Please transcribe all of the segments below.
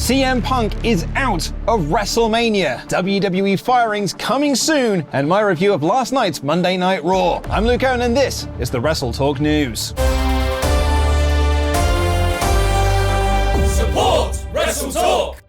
CM Punk is out of WrestleMania. WWE Firings coming soon, and my review of last night's Monday Night Raw. I'm Luke Owen, and this is the WrestleTalk News. Support WrestleTalk!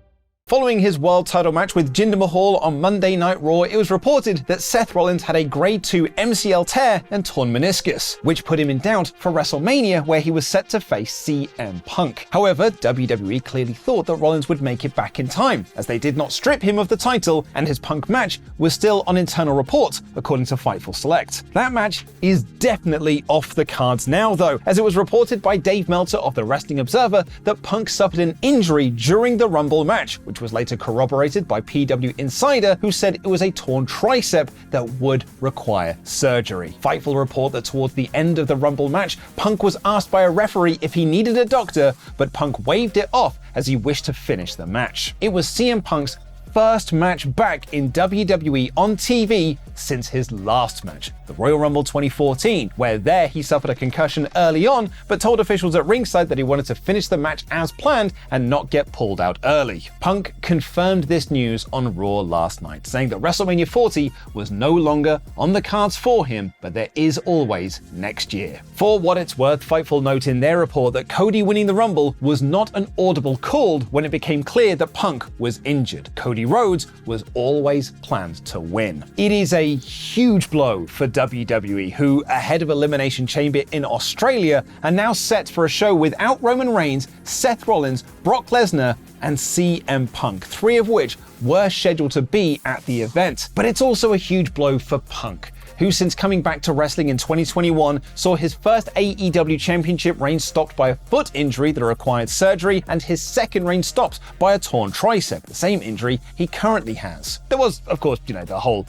Following his world title match with Jinder Mahal on Monday Night Raw, it was reported that Seth Rollins had a grade 2 MCL tear and torn meniscus, which put him in doubt for WrestleMania, where he was set to face CM Punk. However, WWE clearly thought that Rollins would make it back in time, as they did not strip him of the title, and his Punk match was still on internal reports, according to Fightful Select. That match is definitely off the cards now, though, as it was reported by Dave Meltzer of the Wrestling Observer that Punk suffered an injury during the Rumble match, which was later corroborated by PW Insider, who said it was a torn tricep that would require surgery. Fightful report that towards the end of the Rumble match, Punk was asked by a referee if he needed a doctor, but Punk waved it off as he wished to finish the match. It was CM Punk's first match back in WWE on TV since his last match, the Royal Rumble 2014, where there he suffered a concussion early on, but told officials at ringside that he wanted to finish the match as planned and not get pulled out early. Punk confirmed this news on Raw last night, saying that WrestleMania 40 was no longer on the cards for him, but there is always next year. For what it's worth, Fightful note in their report that Cody winning the Rumble was not an audible call when it became clear that Punk was injured. Cody Rhodes was always planned to win. It is a huge blow for WWE, who, ahead of Elimination Chamber in Australia, are now set for a show without Roman Reigns, Seth Rollins, Brock Lesnar, and CM Punk, 3 of which were scheduled to be at the event. But it's also a huge blow for Punk, who since coming back to wrestling in 2021 saw his first AEW championship reign stopped by a foot injury that required surgery, and his second reign stopped by a torn tricep, the same injury he currently has. There was, of course, the whole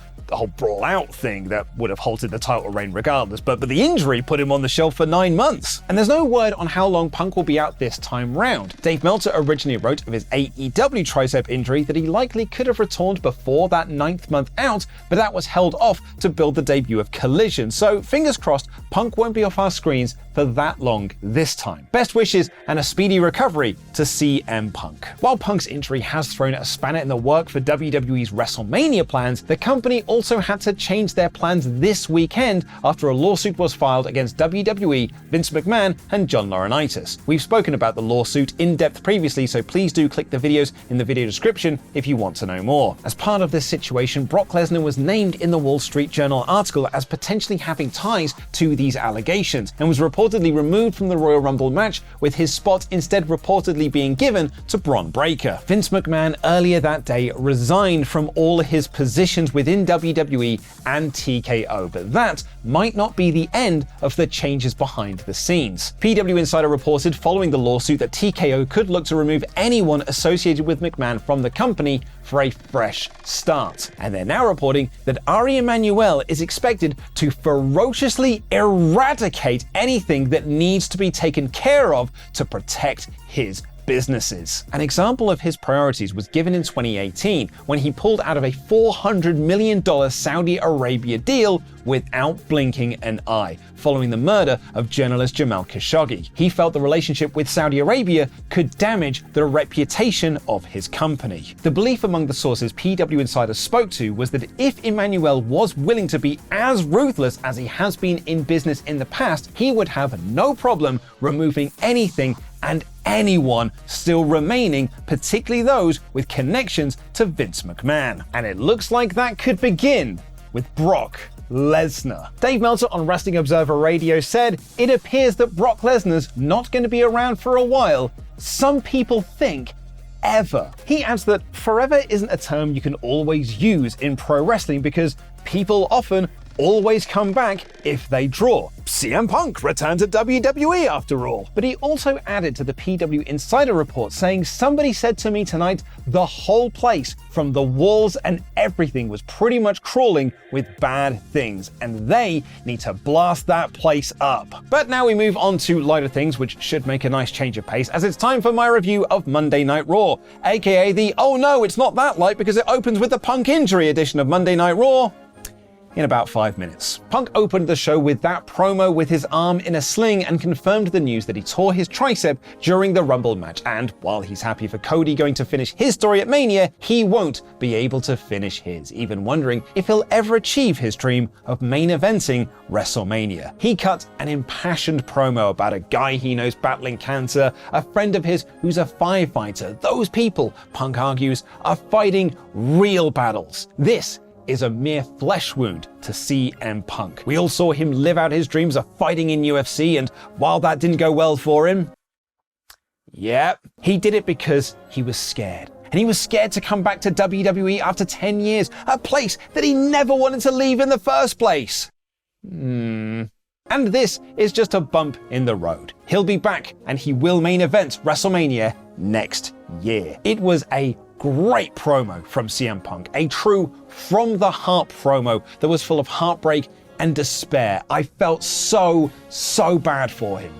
brawl out thing that would have halted the title reign regardless, but the injury put him on the shelf for 9 months. And there's no word on how long Punk will be out this time round. Dave Meltzer originally wrote of his AEW tricep injury that he likely could have returned before that 9th month out, but that was held off to build the debut of Collision. So fingers crossed, Punk won't be off our screens for that long this time. Best wishes and a speedy recovery to CM Punk. While Punk's injury has thrown a spanner in the work for WWE's WrestleMania plans, the company also had to change their plans this weekend after a lawsuit was filed against WWE, Vince McMahon, and John Laurinaitis. We've spoken about the lawsuit in depth previously, so please do click the videos in the video description if you want to know more. As part of this situation, Brock Lesnar was named in the Wall Street Journal article as potentially having ties to these allegations, and was reportedly removed from the Royal Rumble match, with his spot instead reportedly being given to Bron Breakker. Vince McMahon earlier that day resigned from all his positions within WWE and TKO, but that might not be the end of the changes behind the scenes. PW Insider reported following the lawsuit that TKO could look to remove anyone associated with McMahon from the company for a fresh start. And they're now reporting that Ari Emanuel is expected to ferociously eradicate anything that needs to be taken care of to protect his businesses. An example of his priorities was given in 2018 when he pulled out of a $400 million Saudi Arabia deal without blinking an eye, following the murder of journalist Jamal Khashoggi. He felt the relationship with Saudi Arabia could damage the reputation of his company. The belief among the sources PW Insider spoke to was that if Emmanuel was willing to be as ruthless as he has been in business in the past, he would have no problem removing anything and anyone still remaining, particularly those with connections to Vince McMahon. And it looks like that could begin with Brock Lesnar. Dave Meltzer on Wrestling Observer Radio said, "It appears that Brock Lesnar's not going to be around for a while. Some people think ever." He adds that forever isn't a term you can always use in pro wrestling because people often always come back if they draw. CM Punk returned to WWE after all. But he also added to the PW Insider report saying, "Somebody said to me tonight, the whole place, from the walls and everything, was pretty much crawling with bad things, and they need to blast that place up." But now we move on to lighter things, which should make a nice change of pace, as it's time for my review of Monday Night Raw, aka the "oh no, it's not that light because it opens with the Punk injury" edition of Monday Night Raw. in about 5 minutes. Punk opened the show with that promo with his arm in a sling and confirmed the news that he tore his tricep during the Rumble match, and while he's happy for Cody going to finish his story at Mania, he won't be able to finish his, even wondering if he'll ever achieve his dream of main eventing WrestleMania. He cut an impassioned promo about a guy he knows battling cancer, a friend of his who's a firefighter. Those people, Punk argues, are fighting real battles. This is a mere flesh wound to CM Punk. We all saw him live out his dreams of fighting in UFC, and while that didn't go well for him, he did it because he was scared. And he was scared to come back to WWE after 10 years, a place that he never wanted to leave in the first place. And this is just a bump in the road. He'll be back, and he will main event WrestleMania next year. It was a great promo from CM Punk, a true from the heart promo that was full of heartbreak and despair. I felt so bad for him.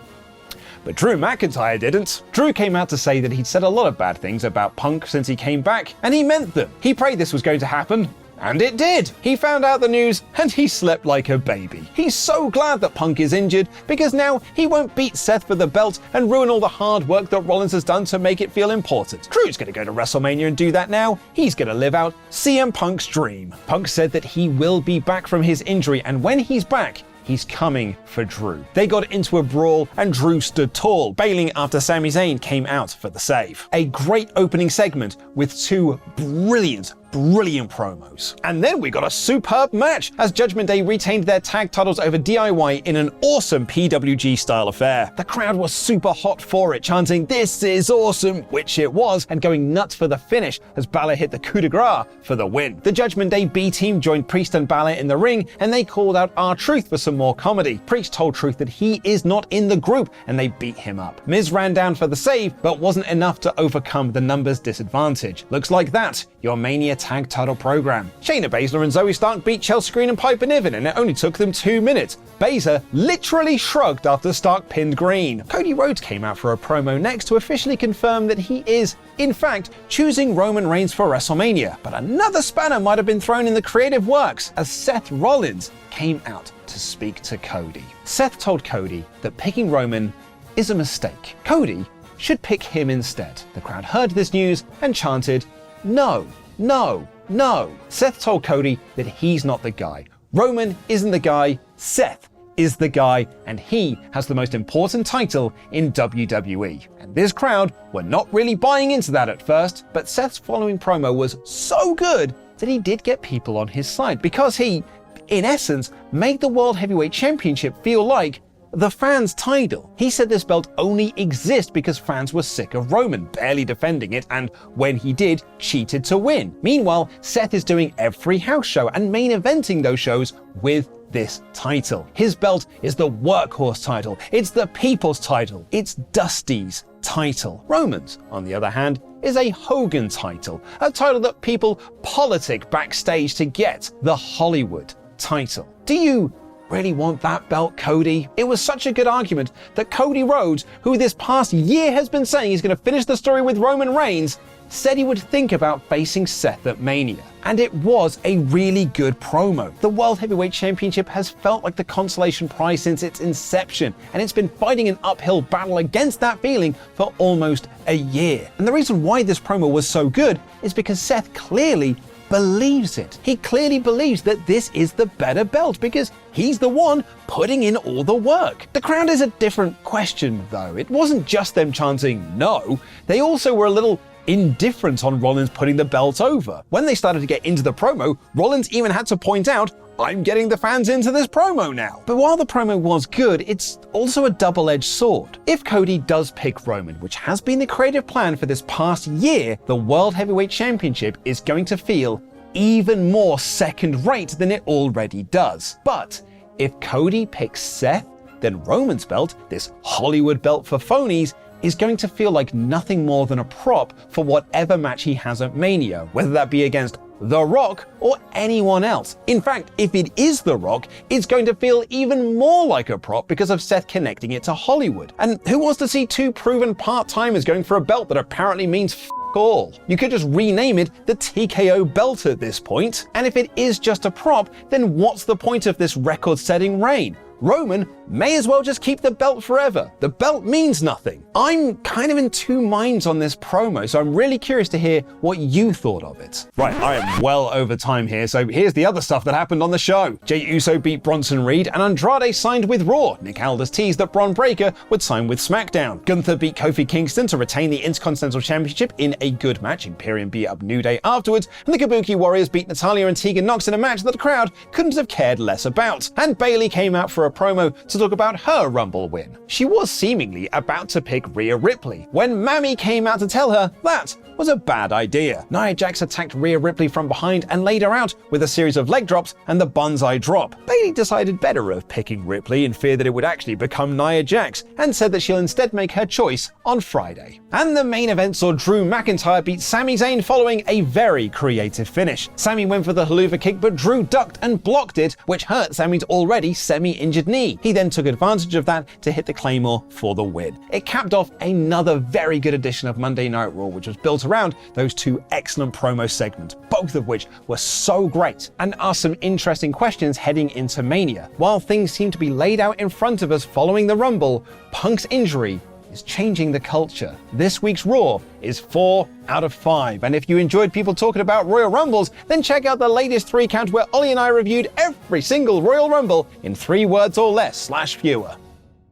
But Drew McIntyre didn't. Drew came out to say that he'd said a lot of bad things about Punk since he came back, and he meant them. He prayed this was going to happen, and it did. He found out the news, and he slept like a baby. He's so glad that Punk is injured, because now he won't beat Seth for the belt and ruin all the hard work that Rollins has done to make it feel important. Drew's gonna go to WrestleMania and do that now. He's gonna live out CM Punk's dream. Punk said that he will be back from his injury, and when he's back, he's coming for Drew. They got into a brawl and Drew stood tall, bailing after Sami Zayn came out for the save. A great opening segment with two brilliant promos. And then we got a superb match as Judgment Day retained their tag titles over DIY in an awesome PWG style affair. The crowd was super hot for it, chanting "This is awesome," which it was, and going nuts for the finish as Balor hit the coup de grace for the win. The Judgment Day B team joined Priest and Balor in the ring, and they called out R-Truth for some more comedy. Priest told Truth that he is not in the group, and they beat him up. Miz ran down for the save, but wasn't enough to overcome the numbers disadvantage. Looks like that, your Mania tag title program. Shayna Baszler and Zoe Stark beat Chelsea Green and Piper Niven, and it only took them 2 minutes. Baszler literally shrugged after Stark pinned Green. Cody Rhodes came out for a promo next to officially confirm that he is, in fact, choosing Roman Reigns for WrestleMania. But another spanner might have been thrown in the creative works as Seth Rollins came out to speak to Cody. Seth told Cody that picking Roman is a mistake. Cody should pick him instead. The crowd heard this news and chanted, "No, no, no." Seth told Cody that he's not the guy. Roman isn't the guy, Seth is the guy, and he has the most important title in WWE. And this crowd were not really buying into that at first, but Seth's following promo was so good that he did get people on his side, because he, in essence, made the World Heavyweight Championship feel like the fans' title. He said this belt only exists because fans were sick of Roman barely defending it, and when he did, cheated to win. Meanwhile, Seth is doing every house show and main eventing those shows with this title. His belt is the workhorse title. It's the people's title. It's Dusty's title. Roman's, on the other hand, is a Hogan title, a title that people politic backstage to get, the Hollywood title. Do you really want that belt, Cody? It was such a good argument that Cody Rhodes, who this past year has been saying he's going to finish the story with Roman Reigns, said he would think about facing Seth at Mania. And it was a really good promo. The World Heavyweight Championship has felt like the consolation prize since its inception, and it's been fighting an uphill battle against that feeling for almost a year. And the reason why this promo was so good is because Seth clearly believes it. He clearly believes that this is the better belt because he's the one putting in all the work. The crowd is a different question though. It wasn't just them chanting no, they also were a little indifferent on Rollins putting the belt over. When they started to get into the promo, Rollins even had to point out, "I'm getting the fans into this promo now." But while the promo was good, it's also a double-edged sword. If Cody does pick Roman, which has been the creative plan for this past year, the World Heavyweight Championship is going to feel even more second-rate than it already does. But if Cody picks Seth, then Roman's belt, this Hollywood belt for phonies, is going to feel like nothing more than a prop for whatever match he has at Mania, whether that be against The Rock or anyone else. In fact, if it is The Rock, it's going to feel even more like a prop because of Seth connecting it to Hollywood. And who wants to see two proven part-timers going for a belt that apparently means all. You could just rename it the TKO belt at this point. And if it is just a prop, then what's the point of this record-setting reign? Roman may as well just keep the belt forever. The belt means nothing. I'm kind of in two minds on this promo, so I'm really curious to hear what you thought of it. Right, I am well over time here, so here's the other stuff that happened on the show. Jey Uso beat Bronson Reed, and Andrade signed with Raw. Nick Aldis teased that Bron Breakker would sign with SmackDown. Gunther beat Kofi Kingston to retain the Intercontinental Championship in a good match. Imperium beat up New Day afterwards, and the Kabuki Warriors beat Natalya and Tegan Nox in a match that the crowd couldn't have cared less about. And Bayley came out for a promo to talk about her Rumble win. She was seemingly about to pick Rhea Ripley when Mammy came out to tell her that was a bad idea. Nia Jax attacked Rhea Ripley from behind and laid her out with a series of leg drops and the banzai drop. Bayley decided better of picking Ripley in fear that it would actually become Nia Jax and said that she'll instead make her choice on Friday. And the main event saw Drew McIntyre beat Sami Zayn following a very creative finish. Sami went for the haluva kick, but Drew ducked and blocked it, which hurt Sami's already semi-injured knee. He then took advantage of that to hit the Claymore for the win. It capped off another very good edition of Monday Night Raw, which was built around those two excellent promo segments, both of which were so great, and asked some interesting questions heading into Mania. While things seem to be laid out in front of us following the Rumble, Punk's injury is changing the culture. This week's Raw is 4 out of 5, and if you enjoyed people talking about Royal Rumbles, then check out the latest 3 count where Ollie and I reviewed every single Royal Rumble in 3 words or less / fewer.